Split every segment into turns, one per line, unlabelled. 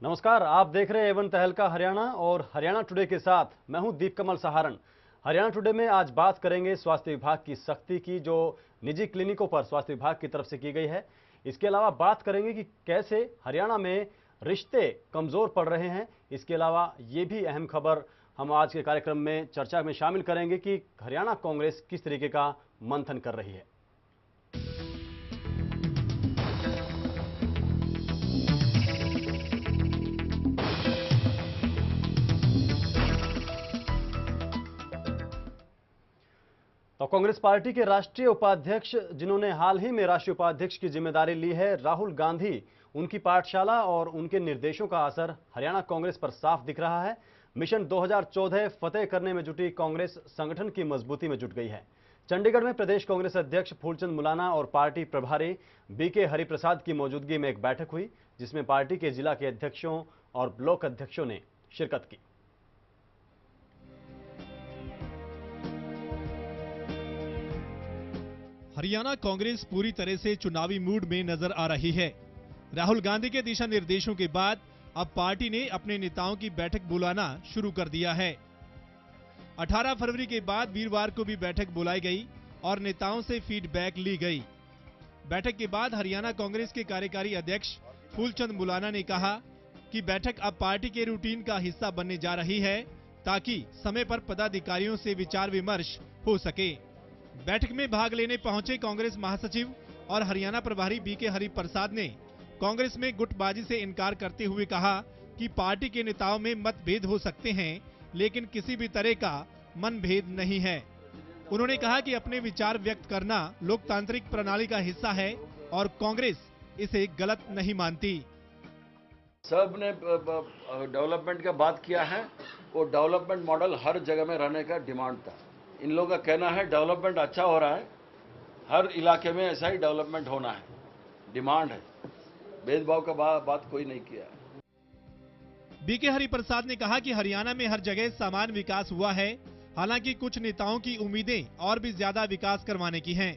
नमस्कार, आप देख रहे हैं एवन तहलका हरियाणा और हरियाणा टुडे के साथ मैं हूं दीप कमल सहारण। हरियाणा टुडे में आज बात करेंगे स्वास्थ्य विभाग की सख्ती की जो निजी क्लिनिकों पर स्वास्थ्य विभाग की तरफ से की गई है। इसके अलावा बात करेंगे कि कैसे हरियाणा में रिश्ते कमजोर पड़ रहे हैं। इसके अलावा ये भी अहम खबर हम आज के कार्यक्रम में चर्चा में शामिल करेंगे कि हरियाणा कांग्रेस किस तरीके का मंथन कर रही है। तो कांग्रेस पार्टी के राष्ट्रीय उपाध्यक्ष जिन्होंने हाल ही में राष्ट्रीय उपाध्यक्ष की जिम्मेदारी ली है, राहुल गांधी, उनकी पाठशाला और उनके निर्देशों का असर हरियाणा कांग्रेस पर साफ दिख रहा है। मिशन 2014 फतेह करने में जुटी कांग्रेस संगठन की मजबूती में जुट गई है। चंडीगढ़ में प्रदेश कांग्रेस अध्यक्ष फूलचंद मुलाना और पार्टी प्रभारी बीके हरिप्रसाद की मौजूदगी में एक बैठक हुई, जिसमें पार्टी के जिला के अध्यक्षों और ब्लॉक अध्यक्षों ने शिरकत की।
हरियाणा कांग्रेस पूरी तरह से चुनावी मूड में नजर आ रही है। राहुल गांधी के दिशा निर्देशों के बाद अब पार्टी ने अपने नेताओं की बैठक बुलाना शुरू कर दिया है। 18 फरवरी के बाद वीरवार को भी बैठक बुलाई गई और नेताओं से फीडबैक ली गई। बैठक के बाद हरियाणा कांग्रेस के कार्यकारी अध्यक्ष फूलचंद मुलाना ने कहा कि बैठक अब पार्टी के रूटीन का हिस्सा बनने जा रही है, ताकि समय पर पदाधिकारियों से विचार विमर्श हो सके। बैठक में भाग लेने पहुंचे कांग्रेस महासचिव और हरियाणा प्रभारी बीके हरिप्रसाद ने कांग्रेस में गुटबाजी से इनकार करते हुए कहा कि पार्टी के नेताओं में मतभेद हो सकते हैं, लेकिन किसी भी तरह का मनभेद नहीं है। उन्होंने कहा कि अपने विचार व्यक्त करना लोकतांत्रिक प्रणाली का हिस्सा है और कांग्रेस इसे गलत नहीं मानती।
सब ने डेवलपमेंट का बात किया है, वो डेवलपमेंट मॉडल हर जगह में रहने का डिमांड था। इन लोगों का कहना है डेवलपमेंट अच्छा हो रहा है, हर इलाके में ऐसा ही डेवलपमेंट होना है, डिमांड है, भेदभाव का बात कोई नहीं किया है।
बीके हरिप्रसाद ने कहा कि हरियाणा में हर जगह समान विकास हुआ है, हालांकि कुछ नेताओं की उम्मीदें और भी ज्यादा विकास करवाने की हैं।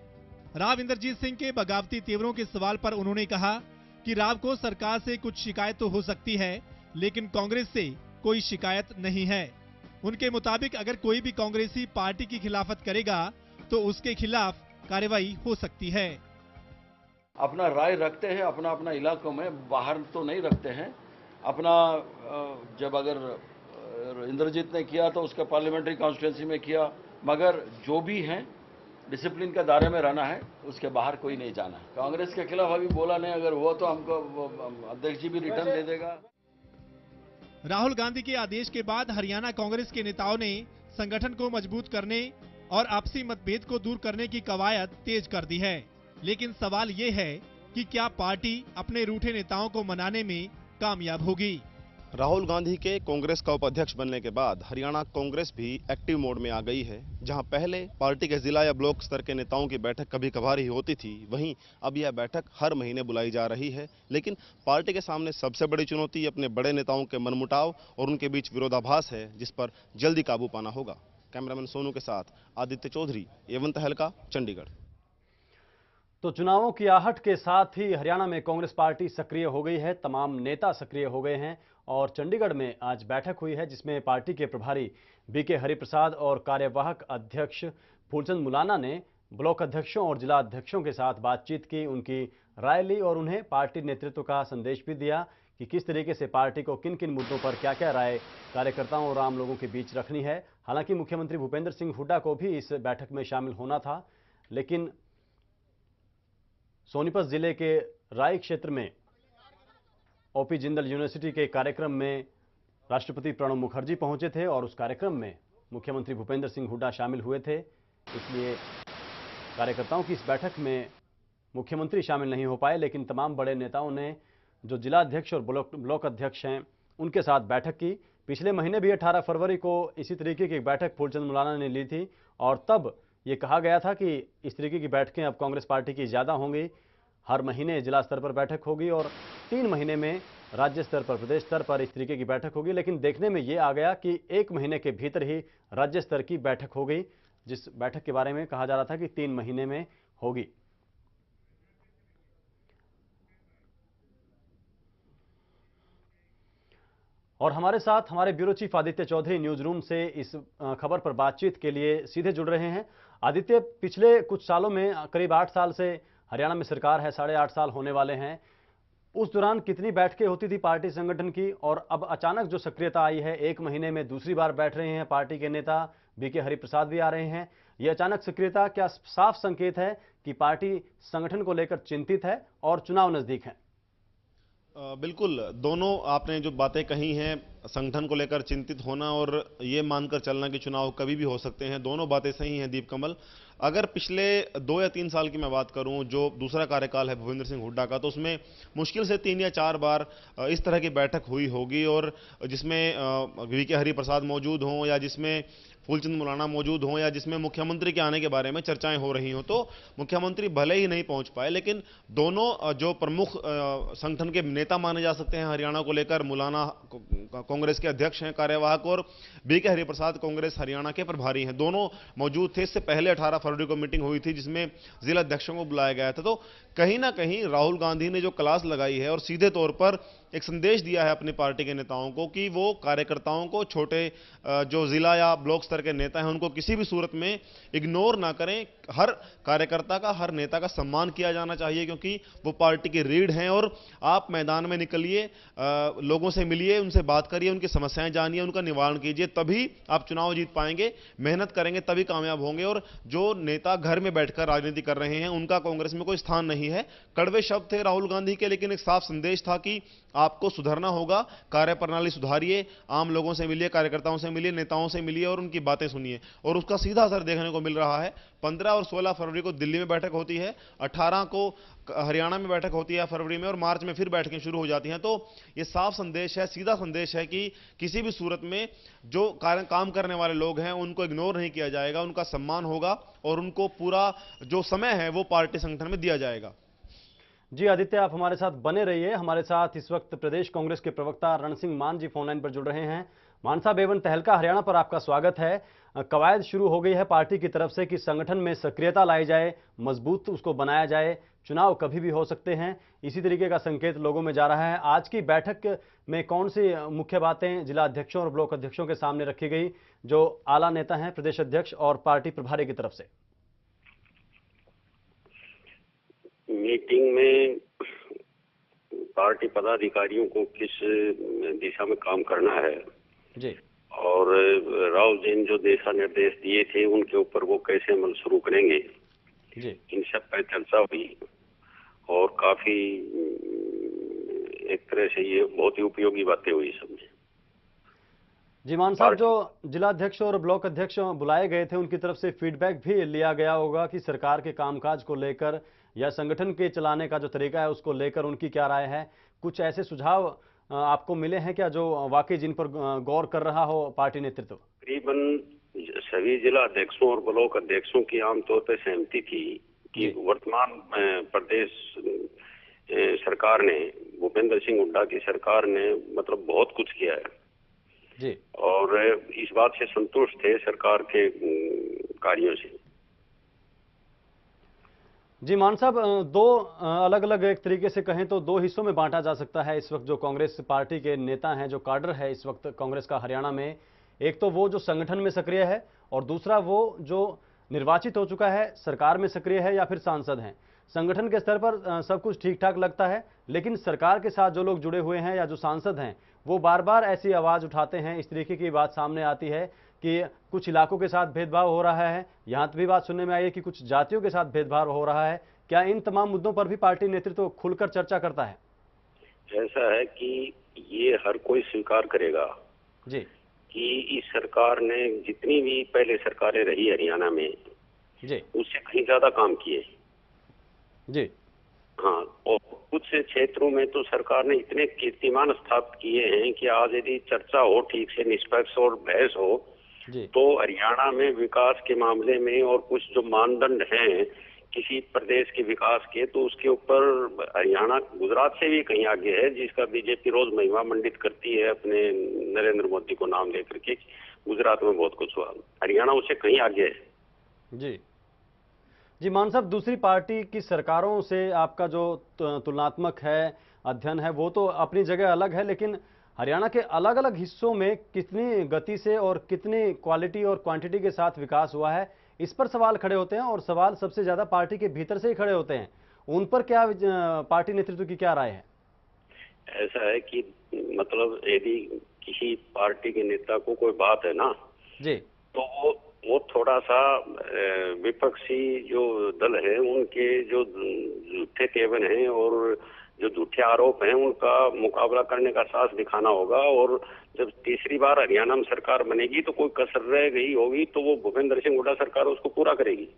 राव इंद्रजीत सिंह के बगावती तेवरों के सवाल पर उन्होंने कहा कि राव को सरकार से कुछ शिकायत तो हो सकती है, लेकिन कांग्रेस से कोई शिकायत नहीं है। उनके मुताबिक अगर कोई भी कांग्रेसी पार्टी की खिलाफत करेगा तो उसके खिलाफ कार्रवाई हो सकती है।
अपना राय रखते हैं, अपना अपना इलाकों में, बाहर तो नहीं रखते हैं अपना। जब अगर इंद्रजीत ने किया तो उसका पार्लियामेंट्री कॉन्स्टिट्यूंसी में किया, मगर जो भी है डिसिप्लिन का दायरे में रहना है, उसके बाहर कोई नहीं जाना है। कांग्रेस के खिलाफ अभी बोला नहीं, अगर हुआ तो हमको अध्यक्ष जी भी रिटर्न दे देगा।
राहुल गांधी के आदेश के बाद हरियाणा कांग्रेस के नेताओं ने संगठन को मजबूत करने और आपसी मतभेद को दूर करने की कवायद तेज कर दी है। लेकिन सवाल ये है कि क्या पार्टी अपने रूठे नेताओं को मनाने में कामयाब होगी।
राहुल गांधी के कांग्रेस का उपाध्यक्ष बनने के बाद हरियाणा कांग्रेस भी एक्टिव मोड में आ गई है। जहां पहले पार्टी के जिला या ब्लॉक स्तर के नेताओं की बैठक कभी कभार ही होती थी, वहीं अब यह बैठक हर महीने बुलाई जा रही है। लेकिन पार्टी के सामने सबसे बड़ी चुनौती अपने बड़े नेताओं के मनमुटाव और उनके बीच विरोधाभास है, जिस पर जल्दी काबू पाना होगा। कैमरामैन सोनू के साथ आदित्य चौधरी, एवन तहलका, चंडीगढ़।
तो चुनावों की आहट के साथ ही हरियाणा में कांग्रेस पार्टी सक्रिय हो गई है, तमाम नेता सक्रिय हो गए हैं और चंडीगढ़ में आज बैठक हुई है, जिसमें पार्टी के प्रभारी बीके हरिप्रसाद और कार्यवाहक अध्यक्ष फूलचंद मुलाना ने ब्लॉक अध्यक्षों और जिला अध्यक्षों के साथ बातचीत की, उनकी राय ली और उन्हें पार्टी नेतृत्व का संदेश भी दिया कि किस तरीके से पार्टी को किन किन मुद्दों पर क्या क्या राय कार्यकर्ताओं और आम लोगों के बीच रखनी है। हालांकि मुख्यमंत्री भूपेंद्र सिंह हुड्डा को भी इस बैठक में शामिल होना था, लेकिन सोनीपत जिले के राय क्षेत्र में ओपी जिंदल यूनिवर्सिटी के कार्यक्रम में राष्ट्रपति प्रणब मुखर्जी पहुंचे थे और उस कार्यक्रम में मुख्यमंत्री भूपेंद्र सिंह हुड्डा शामिल हुए थे। इसलिए कार्यकर्ताओं की इस बैठक में मुख्यमंत्री शामिल नहीं हो पाए, लेकिन तमाम बड़े नेताओं ने, जो जिला अध्यक्ष और ब्लॉक अध्यक्ष हैं, उनके साथ बैठक की। पिछले महीने भी 18 फरवरी को इसी तरीके की एक बैठक फूलचंद मुलाना ने ली थी और तब ये कहा गया था कि इस तरीके की बैठकें अब कांग्रेस पार्टी की ज़्यादा होंगी, हर महीने जिला स्तर पर बैठक होगी और 3 महीने में राज्य स्तर पर, प्रदेश स्तर पर इस तरीके की बैठक होगी। लेकिन देखने में ये आ गया कि 1 महीने के भीतर ही राज्य स्तर की बैठक हो गई, जिस बैठक के बारे में कहा जा रहा था कि 3 महीने में होगी। और हमारे साथ हमारे bureau chief Aditya Chaudhary news room से इस खबर पर बातचीत के लिए सीधे जुड़ रहे हैं। आदित्य, पिछले कुछ सालों में करीब 8 साल से हरियाणा में सरकार है, 8.5 साल होने वाले हैं। उस दौरान कितनी बैठकें होती थी पार्टी संगठन की, और अब अचानक जो सक्रियता आई है, 1 महीने में दूसरी बार बैठ रहे हैं पार्टी के नेता बीके हरिप्रसाद भी आ रहे हैं। यह अचानक सक्रियता क्या साफ संकेत है कि पार्टी संगठन को लेकर चिंतित है और चुनाव नजदीक है?
बिल्कुल, दोनों आपने जो बातें कही हैं, संगठन को लेकर चिंतित होना और ये मानकर चलना कि चुनाव कभी भी हो सकते हैं, दोनों बातें सही हैं दीप कमल। अगर पिछले 2 या 3 साल की मैं बात करूं, जो दूसरा कार्यकाल है भूपेंद्र सिंह हुड्डा का, तो उसमें मुश्किल से 3 या 4 बार इस तरह की बैठक हुई होगी, और जिसमें वीके हरिप्रसाद मौजूद हों, या जिसमें फूलचंद मुलाना मौजूद हों, या जिसमें मुख्यमंत्री के आने के बारे में चर्चाएं हो रही हों। तो मुख्यमंत्री भले ही नहीं पहुंच पाए, लेकिन दोनों जो प्रमुख संगठन के नेता माने जा सकते हैं हरियाणा को लेकर, मुलाना कांग्रेस के अध्यक्ष हैं कार्यवाहक, और बीके हरिप्रसाद कांग्रेस हरियाणा के प्रभारी हैं, दोनों मौजूद थे। इससे पहले 18 फरवरी को मीटिंग हुई थी जिसमें जिला अध्यक्षों को बुलाया गया था। तो कहीं ना कहीं राहुल गांधी ने जो क्लास लगाई है और सीधे तौर पर एक संदेश दिया है अपनी पार्टी के नेताओं को कि वो कार्यकर्ताओं को, छोटे जो जिला या ब्लॉक स्तर के नेता हैं, उनको किसी भी सूरत में इग्नोर ना करें। हर कार्यकर्ता का, हर नेता का सम्मान किया जाना चाहिए, क्योंकि वो पार्टी की रीढ़ हैं। और आप मैदान में निकलिए, लोगों से मिलिए, उनसे बात करिए, उनकी समस्याएं जानिए, उनका निवारण कीजिए, तभी आप चुनाव जीत पाएंगे। मेहनत करेंगे तभी कामयाब होंगे। और जो नेता घर में बैठकर राजनीति कर रहे हैं, उनका कांग्रेस में कोई स्थान नहीं है। कड़वे शब्द थे राहुल गांधी के, लेकिन एक साफ संदेश था कि आपको सुधरना होगा, कार्यप्रणाली सुधारिए, आम लोगों से मिलिए, कार्यकर्ताओं से मिलिए, नेताओं से मिलिए और उनकी बातें सुनिए। और उसका सीधा असर देखने को मिल रहा है। 15 और 16 फरवरी को दिल्ली में बैठक होती है, 18 को हरियाणा में बैठक होती है फरवरी में, और मार्च में फिर बैठकें शुरू हो जाती हैं। तो ये साफ संदेश है, सीधा संदेश है कि किसी भी सूरत में जो काम करने वाले लोग हैं उनको इग्नोर नहीं किया जाएगा, उनका सम्मान होगा और उनको पूरा जो समय है वो पार्टी संगठन में दिया जाएगा।
जी आदित्य, आप हमारे साथ बने रहिए। हमारे साथ इस वक्त प्रदेश कांग्रेस के प्रवक्ता रण सिंह मान जी फोनलाइन पर जुड़ रहे हैं। मान साहब, एवन तहलका हरियाणा पर आपका स्वागत है। कवायद शुरू हो गई है पार्टी की तरफ से कि संगठन में सक्रियता लाई जाए, मजबूत उसको बनाया जाए, चुनाव कभी भी हो सकते हैं, इसी तरीके का संकेत लोगों में जा रहा है। आज की बैठक में कौन सी मुख्य बातें जिला अध्यक्षों और ब्लॉक अध्यक्षों के सामने रखी गई, जो आला नेता हैं प्रदेश अध्यक्ष और पार्टी प्रभारी की तरफ से?
मीटिंग में पार्टी पदाधिकारियों को किस दिशा में काम करना है
जी, और
राहुल जी ने जो दिशा निर्देश दिए थे उनके ऊपर वो कैसे अमल शुरू करेंगे
जी,
इन सब पर चर्चा हुई। और काफी एक तरह से ये बहुत ही उपयोगी बातें हुई समझे।
जी मान साहब, जो जिला अध्यक्ष और ब्लॉक अध्यक्ष बुलाए गए थे उनकी तरफ से फीडबैक भी लिया गया होगा कि सरकार के कामकाज को लेकर या संगठन के चलाने का जो तरीका है उसको लेकर उनकी क्या राय है? कुछ ऐसे सुझाव आपको मिले हैं क्या जो वाकई जिन पर गौर कर रहा हो पार्टी नेतृत्व?
तकरीबन सभी जिला अध्यक्षों और ब्लॉक अध्यक्षों की आमतौर पर सहमति थी कि वर्तमान प्रदेश सरकार ने, भूपेंद्र सिंह हुड्डा की सरकार ने मतलब बहुत कुछ किया है
जी, और
इस बात से संतुष्ट थे सरकार के कार्यों से।
जी मान साहब, दो अलग अलग, एक तरीके से कहें तो दो हिस्सों में बांटा जा सकता है इस वक्त जो कांग्रेस पार्टी के नेता हैं, जो काडर है इस वक्त कांग्रेस का हरियाणा में। एक तो वो जो संगठन में सक्रिय है, और दूसरा वो जो निर्वाचित हो चुका है, सरकार में सक्रिय है या फिर सांसद हैं। संगठन के स्तर पर सब कुछ ठीक ठाक लगता है, लेकिन सरकार के साथ जो लोग जुड़े हुए हैं या जो सांसद हैं वो बार बार ऐसी आवाज़ उठाते हैं, इस तरीके की बात सामने आती है कि कुछ इलाकों के साथ भेदभाव हो रहा है। यहाँ भी बात सुनने में आई है कि कुछ जातियों के साथ भेदभाव हो रहा है। क्या इन तमाम मुद्दों पर भी पार्टी नेतृत्व खुलकर चर्चा करता है?
ऐसा है कि ये हर कोई स्वीकार करेगा
जी
कि इस सरकार ने जितनी भी पहले सरकारें रही हरियाणा में
जी,
उससे कहीं ज्यादा काम किए
जी,
हाँ। और कुछ क्षेत्रों में तो सरकार ने इतने कीर्तिमान स्थापित किए हैं कि आज यदि चर्चा हो ठीक से, निष्पक्ष और बहस हो
जी,
तो हरियाणा में विकास के मामले में और कुछ जो मानदंड हैं किसी प्रदेश के विकास के, तो उसके ऊपर हरियाणा गुजरात से भी कहीं आगे है, जिसका बीजेपी रोज महिमा मंडित करती है अपने नरेंद्र मोदी को नाम लेकर के। गुजरात में बहुत कुछ हुआ, हरियाणा उससे कहीं आगे है।
जी जी मान साहब, दूसरी पार्टी की सरकारों से आपका जो तुलनात्मक है, अध्ययन है, वो तो अपनी जगह अलग है, लेकिन हरियाणा के अलग अलग हिस्सों में कितनी गति से और कितनी क्वालिटी और क्वांटिटी के साथ विकास हुआ है, इस पर सवाल खड़े होते हैं। और सवाल सबसे ज्यादा पार्टी के भीतर से ही खड़े होते हैं। उन पर क्या पार्टी नेतृत्व की क्या राय है?
ऐसा है कि मतलब यदि किसी पार्टी के नेता को कोई बात है ना
जी,
तो वो थोड़ा सा विपक्षी जो दल है उनके जो झूठे केवल हैं और जो झूठे आरोप हैं उनका मुकाबला करने का साहस दिखाना होगा। और जब तीसरी बार हरियाणा में सरकार बनेगी तो कोई कसर रह गई होगी तो वो भूपेंद्र सिंह हुड्डा सरकार उसको पूरा करेगी।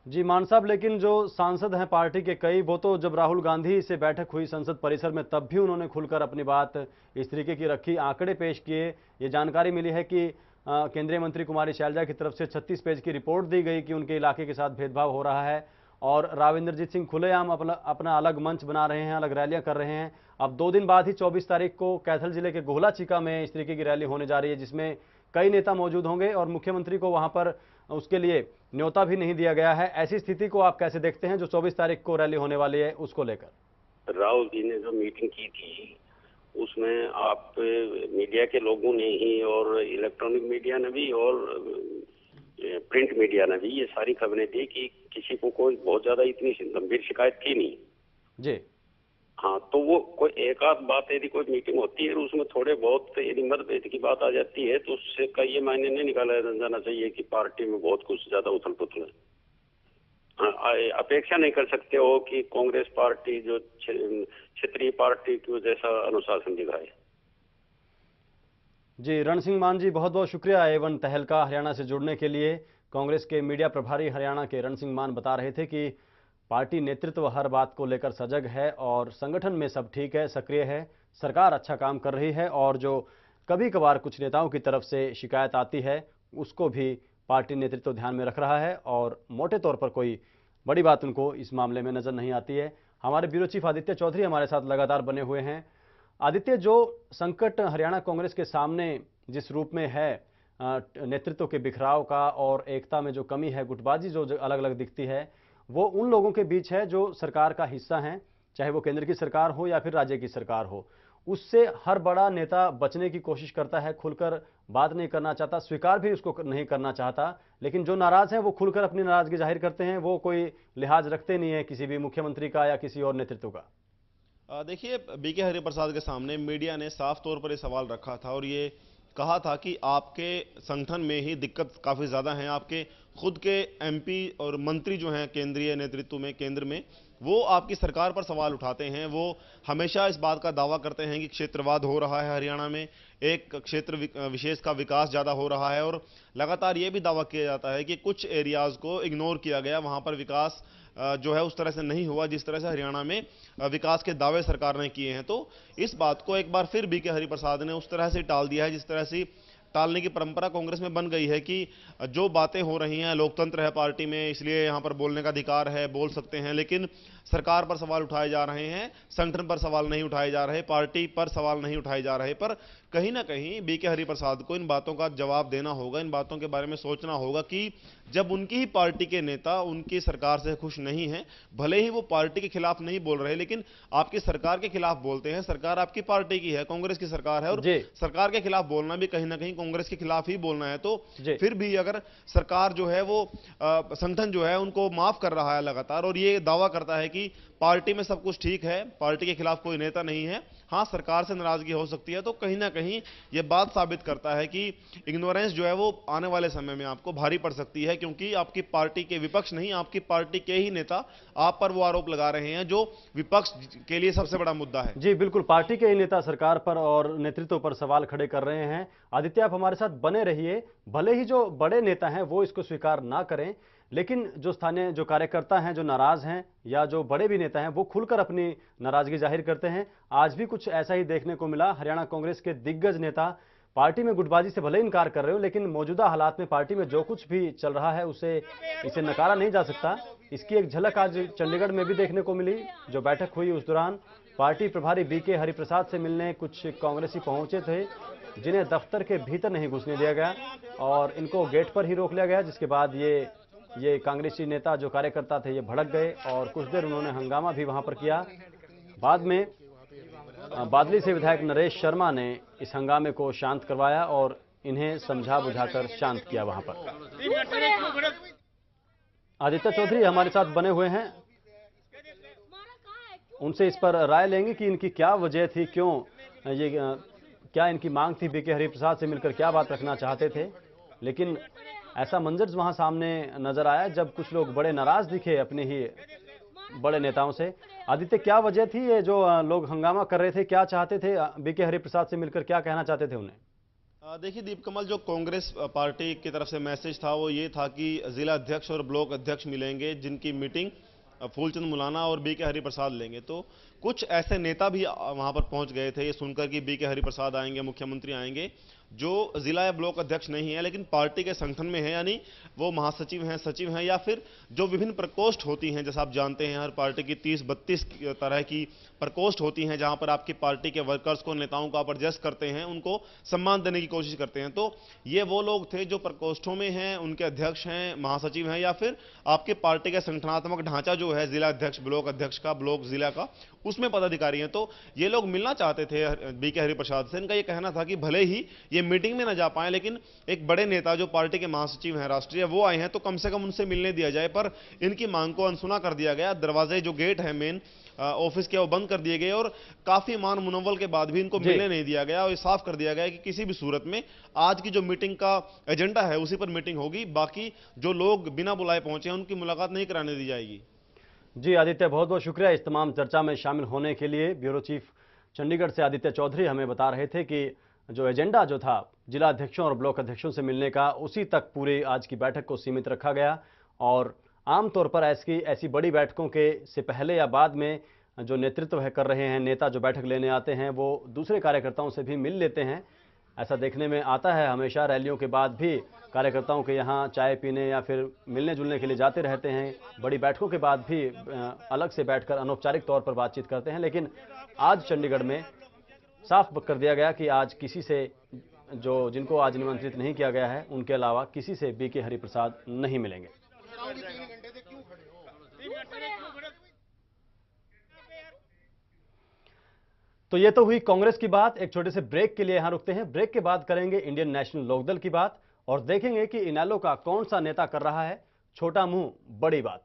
जी मान साहब, लेकिन जो सांसद हैं पार्टी के कई, वो तो जब राहुल गांधी से बैठक हुई संसद परिसर में तब भी उन्होंने खुलकर अपनी बात इस तरीके की रखी, आंकड़े पेश किए। ये जानकारी मिली है कि केंद्रीय मंत्री कुमारी शैलजा की तरफ से 36 पेज की रिपोर्ट दी गई कि उनके इलाके के साथ भेदभाव हो रहा है। और राव इंद्रजीत सिंह खुलेआम अपना अलग मंच बना रहे हैं, अलग रैलियां कर रहे हैं। अब 2 दिन बाद ही 24 तारीख को कैथल जिले के गोहला चीका में इस तरीके की रैली होने जा रही है, जिसमें कई नेता मौजूद होंगे और मुख्यमंत्री को वहां पर उसके लिए न्योता भी नहीं दिया गया है। ऐसी स्थिति को आप कैसे देखते हैं जो 24 तारीख को रैली होने वाली है उसको लेकर?
राहुल जी ने जो मीटिंग की थी उसमें आप मीडिया के लोगों ने ही और इलेक्ट्रॉनिक मीडिया ने भी और प्रिंट मीडिया ने भी ये सारी खबरें दी कि किसी को कोई बहुत ज्यादा इतनी गंभीर शिकायत थी नहीं जी। हाँ, तो वो कोई एक आध बात यदि कोई मीटिंग होती है उसमें थोड़े बहुत यदि मतभेद की बात आ जाती है तो उससे का ये मायने नहीं निकाला जाना चाहिए कि पार्टी में बहुत कुछ ज्यादा उथल पुथल है। अपेक्षा नहीं कर सकते हो कि कांग्रेस पार्टी जो क्षेत्रीय पार्टी की जैसा अनुशासन दिखाए।
जी, रण सिंह मान जी, बहुत बहुत शुक्रिया A1 तहलका हरियाणा से जुड़ने के लिए। कांग्रेस के मीडिया प्रभारी हरियाणा के रण सिंह मान बता रहे थे कि पार्टी नेतृत्व हर बात को लेकर सजग है और संगठन में सब ठीक है, सक्रिय है, सरकार अच्छा काम कर रही है और जो कभी कभार कुछ नेताओं की तरफ से शिकायत आती है उसको भी पार्टी नेतृत्व ध्यान में रख रहा है और मोटे तौर पर कोई बड़ी बात उनको इस मामले में नजर नहीं आती है। हमारे ब्यूरो चीफ आदित्य चौधरी हमारे साथ लगातार बने हुए हैं। आदित्य, जो संकट हरियाणा कांग्रेस के सामने जिस रूप में है, नेतृत्व के बिखराव का और एकता में जो कमी है, गुटबाजी जो अलग अलग दिखती है, वो उन लोगों के बीच है जो सरकार का हिस्सा हैं, चाहे वो केंद्र की सरकार हो या फिर राज्य की सरकार हो। उससे हर बड़ा नेता बचने की कोशिश करता है, खुलकर बात नहीं करना चाहता, स्वीकार भी उसको नहीं करना चाहता। लेकिन जो नाराज हैं वो खुलकर अपनी नाराजगी जाहिर करते हैं, वो कोई लिहाज रखते नहीं है किसी भी मुख्यमंत्री का या किसी और नेतृत्व का।
देखिए, बीके हरिप्रसाद के सामने मीडिया ने साफ तौर पर ये सवाल रखा था और ये कहा था कि आपके संगठन में ही दिक्कत काफ़ी ज़्यादा है। आपके खुद के एमपी और मंत्री जो हैं केंद्रीय नेतृत्व में, केंद्र में, वो आपकी सरकार पर सवाल उठाते हैं। वो हमेशा इस बात का दावा करते हैं कि क्षेत्रवाद हो रहा है हरियाणा में, एक क्षेत्र विशेष का विकास ज़्यादा हो रहा है और लगातार ये भी दावा किया जाता है कि कुछ एरियाज़ को इग्नोर किया गया, वहाँ पर विकास जो है उस तरह से नहीं हुआ जिस तरह से हरियाणा में विकास के दावे सरकार ने किए हैं। तो इस बात को एक बार फिर बीके हरिप्रसाद ने उस तरह से टाल दिया है जिस तरह से टालने की परंपरा कांग्रेस में बन गई है कि जो बातें हो रही हैं, लोकतंत्र है पार्टी में, इसलिए यहां पर बोलने का अधिकार है, बोल सकते हैं, लेकिन सरकार पर सवाल उठाए जा रहे हैं, संगठन पर सवाल नहीं उठाए जा रहे, पार्टी पर सवाल नहीं उठाए जा रहे। पर कहीं ना कहीं बीके हरिप्रसाद को इन बातों का जवाब देना होगा, इन बातों के बारे में सोचना होगा कि जब उनकी ही पार्टी के नेता उनकी सरकार से खुश नहीं है, भले ही वो पार्टी के खिलाफ नहीं बोल रहे लेकिन आपकी सरकार के खिलाफ बोलते हैं। सरकार आपकी पार्टी की है, कांग्रेस की सरकार है और सरकार के खिलाफ बोलना भी कहीं ना कहीं कांग्रेस के खिलाफ ही बोलना है। तो फिर भी अगर सरकार जो है वो संगठन जो है उनको माफ कर रहा है लगातार और ये दावा करता है कि पार्टी में सब कुछ ठीक है, पार्टी के खिलाफ कोई नेता नहीं है, हाँ सरकार से नाराजगी हो सकती है, तो कहीं ना कहीं यह बात साबित करता है कि इग्नोरेंस जो है वो आने वाले समय में आपको भारी पड़ सकती है, क्योंकि आपकी पार्टी के विपक्ष नहीं, आपकी पार्टी के ही नेता आप पर वो आरोप लगा रहे हैं जो विपक्ष के लिए सबसे बड़ा मुद्दा है।
जी बिल्कुल, पार्टी के ही नेता सरकार पर और नेतृत्व पर सवाल खड़े कर रहे हैं। आदित्य, आप हमारे साथ बने रहिए। भले ही जो बड़े नेता हैं वो इसको स्वीकार ना करें, लेकिन जो स्थानीय जो कार्यकर्ता हैं, जो नाराज हैं या जो बड़े भी नेता हैं, वो खुलकर अपनी नाराजगी जाहिर करते हैं। आज भी कुछ ऐसा ही देखने को मिला। हरियाणा कांग्रेस के दिग्गज नेता पार्टी में गुटबाजी से भले इनकार कर रहे हो, लेकिन मौजूदा हालात में पार्टी में जो कुछ भी चल रहा है इसे नकारा नहीं जा सकता। इसकी एक झलक आज चंडीगढ़ में भी देखने को मिली। जो बैठक हुई उस दौरान पार्टी प्रभारी बीके हरिप्रसाद से मिलने कुछ कांग्रेसी पहुंचे थे, जिन्हें दफ्तर के भीतर नहीं घुसने दिया गया और इनको गेट पर ही रोक लिया गया, जिसके बाद ये कांग्रेसी नेता जो कार्यकर्ता थे ये भड़क गए और कुछ देर उन्होंने हंगामा भी वहां पर किया। बाद में बादली से विधायक नरेश शर्मा ने इस हंगामे को शांत करवाया और इन्हें समझा बुझाकर शांत किया। वहां पर आदित्य चौधरी हमारे साथ बने हुए हैं, उनसे इस पर राय लेंगे कि इनकी क्या वजह थी, क्यों ये क्या इनकी मांग थी, बीके हरिप्रसाद से मिलकर क्या बात रखना चाहते थे। लेकिन ऐसा मंजर वहां सामने नजर आया जब कुछ लोग बड़े नाराज दिखे अपने ही बड़े नेताओं से। आदित्य, क्या वजह थी ये जो लोग हंगामा कर रहे थे, क्या चाहते थे, बीके हरिप्रसाद से मिलकर क्या कहना चाहते थे उन्हें?
देखिए दीप कमल, जो कांग्रेस पार्टी की तरफ से मैसेज था वो ये था कि जिला अध्यक्ष और ब्लॉक अध्यक्ष मिलेंगे, जिनकी मीटिंग फूलचंद मुलाना और बीके हरिप्रसाद लेंगे। तो कुछ ऐसे नेता भी वहां पर पहुंच गए थे ये सुनकर कि बीके हरिप्रसाद आएंगे, मुख्यमंत्री आएंगे, जो जिला या ब्लॉक अध्यक्ष नहीं है लेकिन पार्टी के संगठन में है, यानी वो महासचिव हैं, सचिव हैं, या फिर जो विभिन्न प्रकोष्ठ होती हैं। जैसा आप जानते हैं हर पार्टी की 30-32 तरह की प्रकोष्ठ होती हैं जहां पर आपकी पार्टी के वर्कर्स को, नेताओं को आप एडजस्ट करते हैं, उनको सम्मान देने की कोशिश करते हैं। तो ये वो लोग थे जो प्रकोष्ठों में हैं, उनके अध्यक्ष हैं, महासचिव हैं, या फिर आपके पार्टी का संगठनात्मक ढांचा जो है जिला अध्यक्ष, ब्लॉक अध्यक्ष का, ब्लॉक जिला का, उसमें पदाधिकारी हैं। तो ये लोग मिलना चाहते थे बीके हरिप्रसाद से। इनका ये कहना था कि भले ही ये मीटिंग में ना जा पाए लेकिन एक बड़े नेता जो पार्टी के महासचिव हैं राष्ट्रीय, वो आए हैं तो कम से कम उनसे मिलने दिया जाए। पर इनकी मांग को अनसुना कर दिया गया। दरवाजे, जो गेट है मेन ऑफिस के, वो बंद कर दिए गए और काफी मान मुनव्वल के बाद भी इनको मिलने नहीं दिया गया। और ये साफ कर दिया गया कि किसी भी सूरत में आज की जो मीटिंग का एजेंडा है उसी पर मीटिंग होगी, बाकी जो लोग बिना बुलाए पहुंचे हैं उनकी मुलाकात नहीं कराने दी जाएगी।
जी आदित्य, बहुत बहुत शुक्रिया इस तमाम चर्चा में शामिल होने के लिए। ब्यूरो चीफ चंडीगढ़ से आदित्य चौधरी हमें बता रहे थे कि जो एजेंडा जो था जिला अध्यक्षों और ब्लॉक अध्यक्षों से मिलने का, उसी तक पूरी आज की बैठक को सीमित रखा गया। और आमतौर पर ऐसी बड़ी बैठकों के से पहले या बाद में जो नेतृत्व है कर रहे हैं नेता, जो बैठक लेने आते हैं, वो दूसरे कार्यकर्ताओं से भी मिल लेते हैं। ऐसा देखने में आता है, हमेशा रैलियों के बाद भी कार्यकर्ताओं के यहाँ चाय पीने या फिर मिलने जुलने के लिए जाते रहते हैं। बड़ी बैठकों के बाद भी अलग से बैठकर अनौपचारिक तौर पर बातचीत करते हैं। लेकिन आज चंडीगढ़ में साफ कर दिया गया कि आज किसी से, जिनको आज निमंत्रित नहीं किया गया है, उनके अलावा किसी से बीके हरिप्रसाद नहीं मिलेंगे। तो ये तो हुई कांग्रेस की बात। एक छोटे से ब्रेक के लिए यहां रुकते हैं। ब्रेक के बाद करेंगे इंडियन नेशनल लोकदल की बात और देखेंगे कि इनेलो का कौन सा नेता कर रहा है छोटा मुंह बड़ी बात।